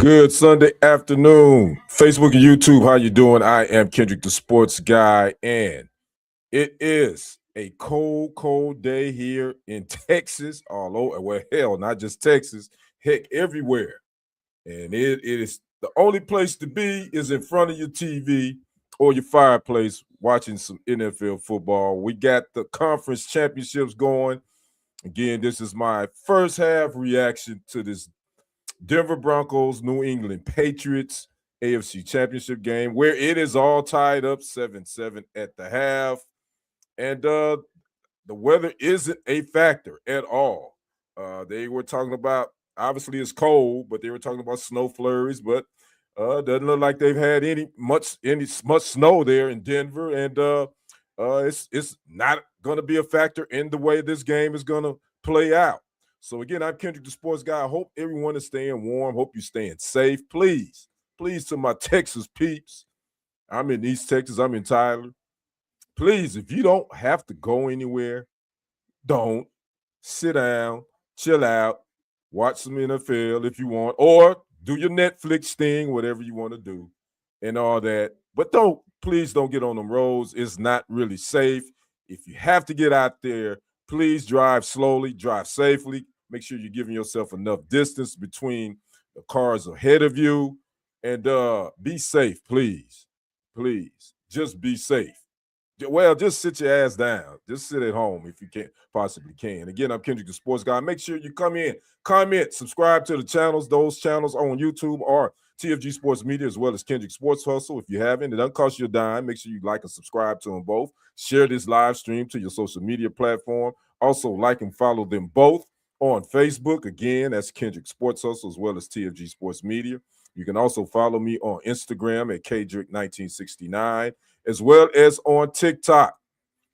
Good Sunday afternoon, Facebook and YouTube. How you doing? I am Kendrick, the sports guy, and it is a cold, cold day here in Texas. All over, well, hell, not just Texas, heck, everywhere. And it is the only place to be is in front of your TV or your fireplace watching some NFL football. We got the conference championships going. Again, this is my first half reaction to this Denver Broncos, New England Patriots, AFC Championship game, where it is all tied up 7-7 at the half. And the weather isn't a factor at all. They were talking about, obviously it's cold, but they were talking about snow flurries, but doesn't look like they've had much snow there in Denver. And it's not going to be a factor in the way this game is going to play out. So again, I'm Kendrick, the sports guy. I hope everyone is staying warm. Hope you're staying safe. Please, to my Texas peeps. I'm in East Texas. I'm in Tyler. Please, if you don't have to go anywhere, don't. Sit down, chill out, watch some NFL if you want, or do your Netflix thing, whatever you want to do, and all that. But please don't get on them roads. It's not really safe. If you have to get out there, please drive slowly, drive safely. Make sure you're giving yourself enough distance between the cars ahead of you, and be safe, please. Please, just be safe. Well, just sit your ass down. Just sit at home if you possibly can. Again, I'm Kendrick, the sports guy. Make sure you come in, comment, subscribe to the channels. Those channels on YouTube are TFG Sports Media as well as Kendrick Sports Hustle. If you haven't, it doesn't cost you a dime. Make sure you like and subscribe to them both. Share this live stream to your social media platform. Also, like and follow them both on Facebook. Again, that's Kendrick Sports Hustle as well as TFG Sports Media. You can also follow me on Instagram at KDrick1969, as well as on TikTok,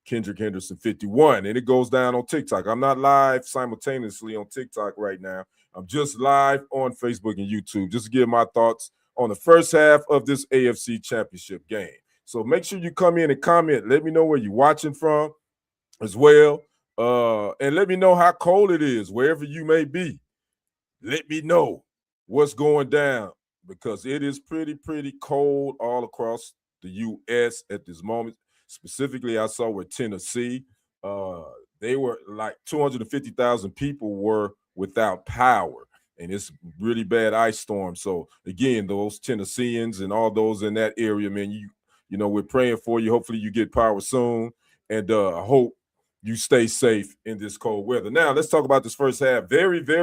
Kendrick Henderson 51. And it goes down on TikTok. I'm not live simultaneously on TikTok right now. I'm just live on Facebook and YouTube, just to give my thoughts on the first half of this AFC Championship game. So make sure you come in and comment. Let me know where you're watching from as well. And let me know how cold it is, wherever you may be. Let me know what's going down, because it is pretty cold all across the U.S. at this moment. Specifically, I saw with Tennessee, they were like 250,000 people were without power, and it's really bad ice storm. So again, those Tennesseans and all those in that area, man, you know, we're praying for you. Hopefully you get power soon, and I hope you stay safe in this cold weather. Now, let's talk about this first half. It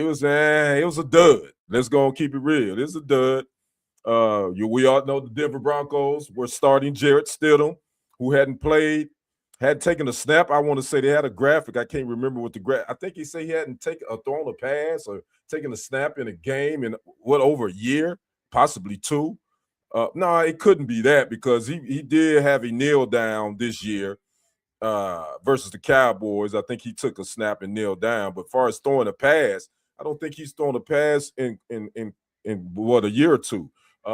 was a dud. Let's go and keep it real. It's a dud. We all know the Denver Broncos were starting Jarrett Stidham, who hadn't taken a snap. I want to say they had a graphic. I can't remember what the graphic. I think he said he hadn't thrown a pass or taken a snap in a game in over a year, possibly two. No, it couldn't be that, because he did have a kneel down this year versus the Cowboys. I think he took a snap and kneeled down. But as far as throwing a pass, I don't think he's thrown a pass in a year or two.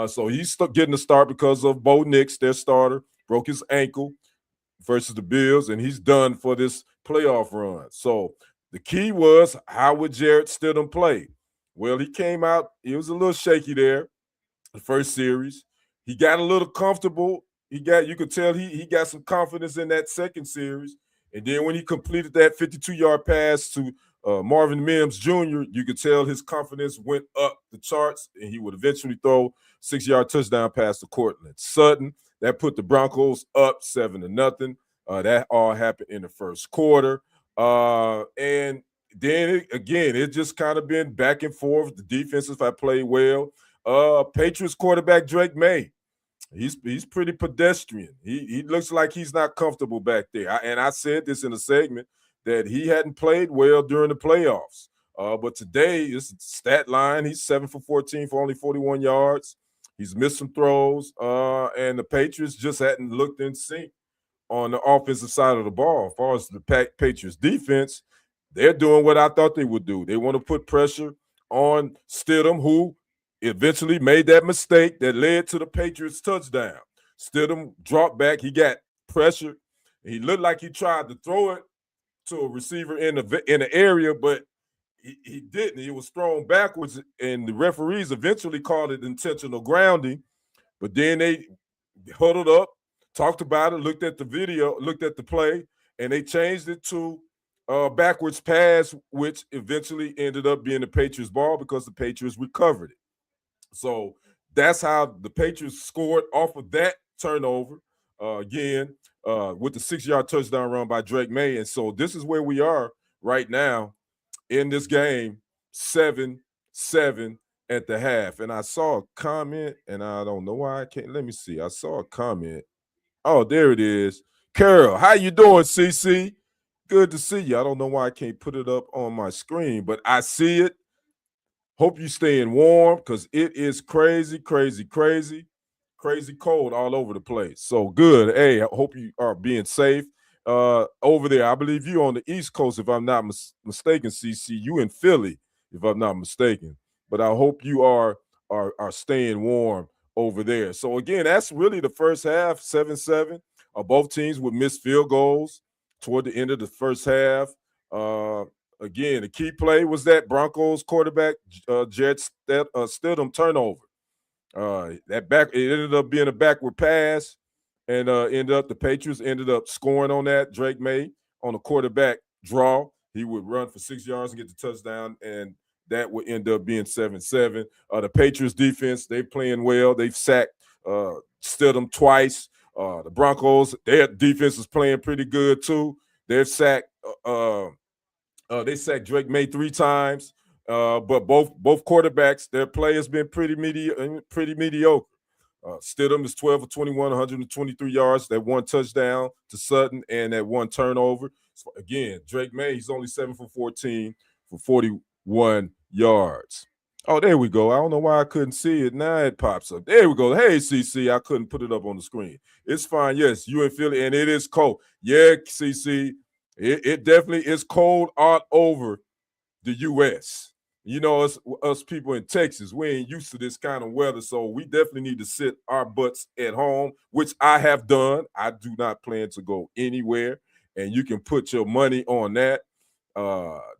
So he's getting a start because of Bo Nix, their starter, broke his ankle versus the Bills, and he's done for this playoff run. So the key was, how would Jarrett Stidham play? Well, he came out, he was a little shaky there the first series. He got a little comfortable. You could tell he got some confidence in that second series. And then when he completed that 52-yard pass to Marvin Mims Jr., you could tell his confidence went up the charts, and he would eventually throw 6-yard touchdown pass to Cortland Sutton. That put the Broncos up 7-0. That all happened in the first quarter. And then it just kind of been back and forth. The defenses have played well. Patriots quarterback Drake May, he's pretty pedestrian. He looks like he's not comfortable back there. I said this in a segment that he hadn't played well during the playoffs. But today, it's stat line, he's 7 for 14 for only 41 yards. He's missed some throws, and the Patriots just hadn't looked in sync on the offensive side of the ball. As far as the Patriots defense, they're doing what I thought they would do. They want to put pressure on Stidham, who eventually made that mistake that led to the Patriots touchdown. Stidham dropped back. He got pressure. He looked like he tried to throw it to a receiver in the area, but He didn't. He was thrown backwards, and the referees eventually called it intentional grounding. But then they huddled up, talked about it, looked at the video, looked at the play, and they changed it to backwards pass, which eventually ended up being the Patriots' ball because the Patriots recovered it. So that's how the Patriots scored off of that turnover again with the 6-yard touchdown run by Drake May. And so this is where we are right now in this game, 7-7 at the half. And I saw a comment, and I don't know why I can't. Let me see. I saw a comment. Oh, there it is. Carol, how you doing, CC? Good to see you. I don't know why I can't put it up on my screen, but I see it. Hope you staying warm because it is crazy cold all over the place. So good. Hey, I hope you are being safe over there. I believe you on the East Coast, if I'm not mistaken, CC. You in Philly, if I'm not mistaken. But I hope you are staying warm over there. So again, that's really the first half, 7-7. Both teams would miss field goals toward the end of the first half. Again, the key play was that Broncos quarterback Jared Stidham turnover. It ended up being a backward pass, and the Patriots ended up scoring on that. Drake May on a quarterback draw, he would run for 6 yards and get the touchdown, and that would end up being 7-7. The Patriots defense, they're playing well. They've sacked Stidham twice. The Broncos, their defense is playing pretty good too. They've sacked. They sacked Drake May 3 times, but both quarterbacks, their play has been pretty mediocre. Stidham is 12 of 21, 123 yards, that one touchdown to Sutton, and that one turnover. So again, Drake May, he's only 7 for 14 for 41 yards. Oh, there we go. I don't know why I couldn't see it. Now it pops up. There we go. Hey, CC, I couldn't put it up on the screen. It's fine. Yes, you in Philly, and it is cold. Yeah, CC, it definitely is cold all over the U.S. You know, us people in Texas, we ain't used to this kind of weather, so we definitely need to sit our butts at home, which I have done. I do not plan to go anywhere, and you can put your money on that.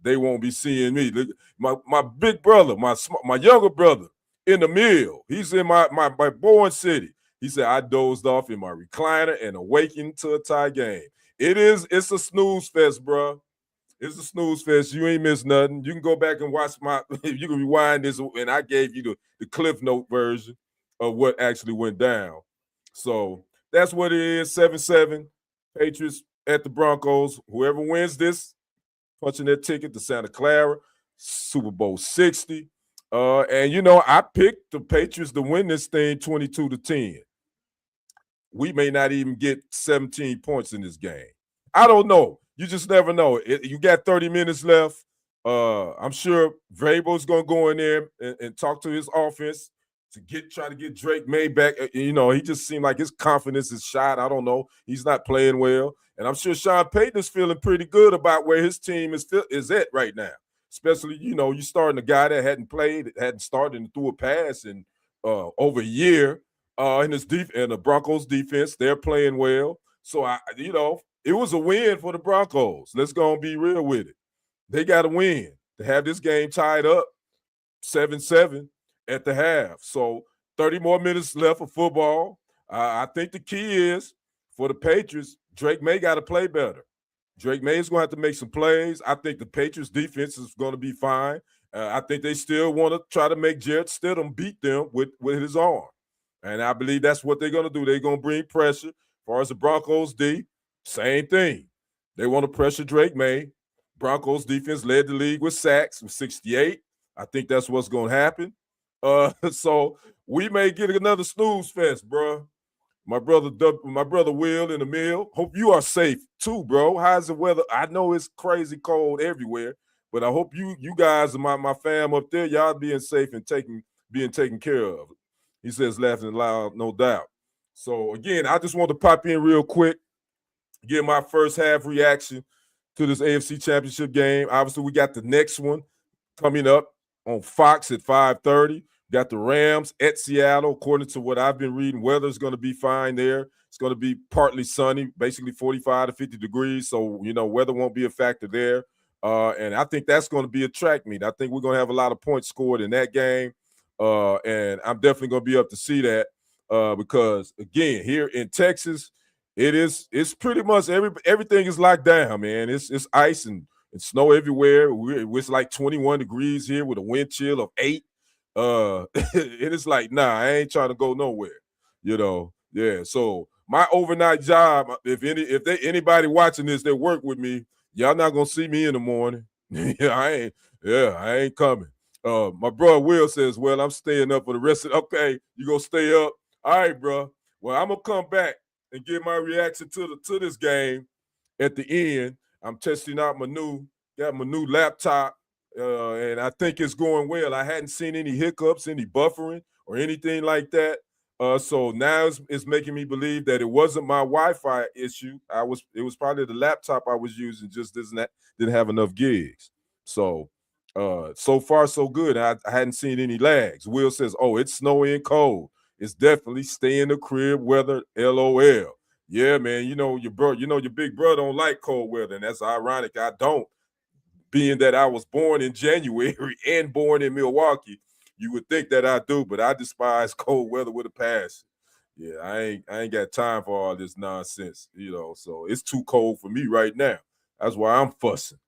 They won't be seeing me. My big brother, my younger brother in the mill, he's in my born city. He said, I dozed off in my recliner and awakened to a tie game. It's a snooze fest, bro. It's a snooze fest. You ain't missed nothing. You can go back and watch you can rewind this, and I gave you the Cliff Note version of what actually went down. So that's what it is, 7-7. Patriots at the Broncos. Whoever wins this, punching their ticket to Santa Clara, Super Bowl 60. And, you know, I picked the Patriots to win this thing 22-10. We may not even get 17 points in this game. I don't know. You just never know. You got 30 minutes left. I'm sure Vrabel's going to go in there and talk to his offense to try to get Drake May back. You know, he just seemed like his confidence is shot. I don't know. He's not playing well. And I'm sure Sean Payton is feeling pretty good about where his team is at right now. Especially, you know, you starting a guy that hadn't started and threw a pass in over a year. And the Broncos defense, they're playing well. So it was a win for the Broncos. Let's go and be real with it. They got to win to have this game tied up 7-7 at the half. So 30 more minutes left of football. I think the key is for the Patriots, Drake May got to play better. Drake May is going to have to make some plays. I think the Patriots defense is going to be fine. I think they still want to try to make Jared Stidham beat them with his arm. And I believe that's what they're going to do. They're going to bring pressure. As far as the Broncos D, same thing. They want to pressure Drake May. Broncos defense led the league with sacks with 68. I think that's what's going to happen. So we may get another snooze fest, bro. My brother Will in the mill. Hope you are safe too, bro. How's the weather? I know it's crazy cold everywhere, but I hope you guys and my fam up there, y'all being safe and being taken care of. He says laughing loud, no doubt. So again, I just want to pop in real quick, get my first half reaction to this AFC Championship game. Obviously, we got the next one coming up on Fox at 5:30. Got the Rams at Seattle. According to what I've been reading, weather's going to be fine there. It's going to be partly sunny, basically 45 to 50 degrees. So, you know, weather won't be a factor there. And I think that's going to be a track meet. I think we're going to have a lot of points scored in that game. And I'm definitely going to be up to see that because, again, here in Texas, it's pretty much everything is locked down, man. It's ice and snow everywhere. It's like 21 degrees here with a wind chill of 8. And it's like, nah, I ain't trying to go nowhere, Yeah. So my overnight job, if anybody watching this that work with me, y'all not gonna see me in the morning. I ain't coming. My bro Will says, well, I'm staying up for the rest of okay, you gonna stay up. All right, bro. Well, I'm gonna come back and give my reaction to this game at the end. I'm testing out got my new laptop, and I think it's going well. I hadn't seen any hiccups, any buffering, or anything like that. So now it's making me believe that it wasn't my Wi-Fi issue. It was probably the laptop I was using just didn't have enough gigs. So so far so good. I hadn't seen any lags. Will says, "Oh, it's snowy and cold. It's definitely stay in the crib weather. LOL." Yeah, man. Your big brother don't like cold weather, and that's ironic. I don't, being that I was born in January and born in Milwaukee. You would think that I do, but I despise cold weather with a passion. Yeah, I ain't got time for all this nonsense, So it's too cold for me right now. That's why I'm fussing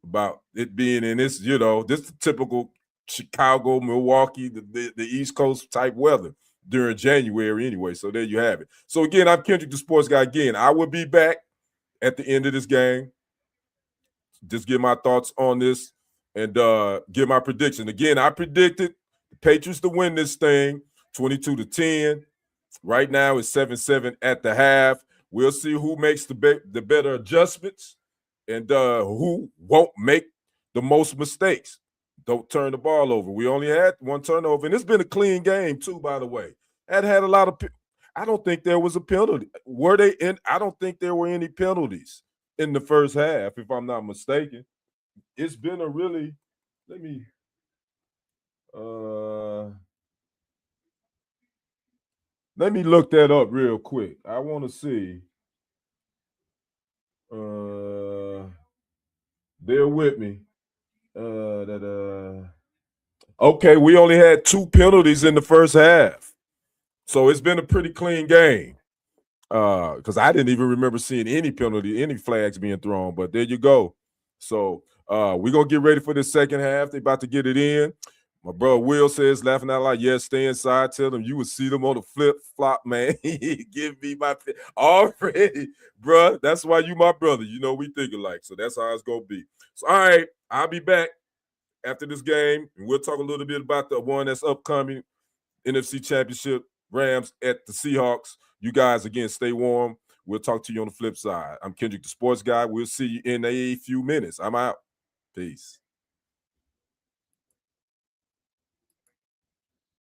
about it being in this, this typical Chicago, Milwaukee, the East Coast type weather during January anyway. So there you have it. So again, I'm Kendrick, the sports guy. Again, I will be back at the end of this game. Just give my thoughts on this and give my prediction. Again, I predicted the Patriots to win this thing 22-10. Right now it's 7-7 at the half. We'll see who makes the better adjustments and who won't make the most mistakes. Don't turn the ball over. We only had one turnover, and it's been a clean game too, by the way. Had a lot of I don't think there was a penalty. Were they in? I don't think there were any penalties in the first half, if I'm not mistaken. It's been a really let me look that up real quick. I want to see. Bear with me. Okay, we only had 2 penalties in the first half. So it's been a pretty clean game. Because I didn't even remember seeing any flags being thrown, but there you go. So we're gonna get ready for the second half. They about to get it in. My brother Will says, laughing out loud, yes, stay inside. Tell them you would see them on the flip-flop, man. Give me my already, bro. That's why you my brother. We think alike. So that's how it's gonna be. So all right, I'll be back after this game, and we'll talk a little bit about the one that's upcoming, NFC Championship, Rams at the Seahawks. You guys, again, stay warm. We'll talk to you on the flip side. I'm Kendrick, the sports guy. We'll see you in a few minutes. I'm out. Peace.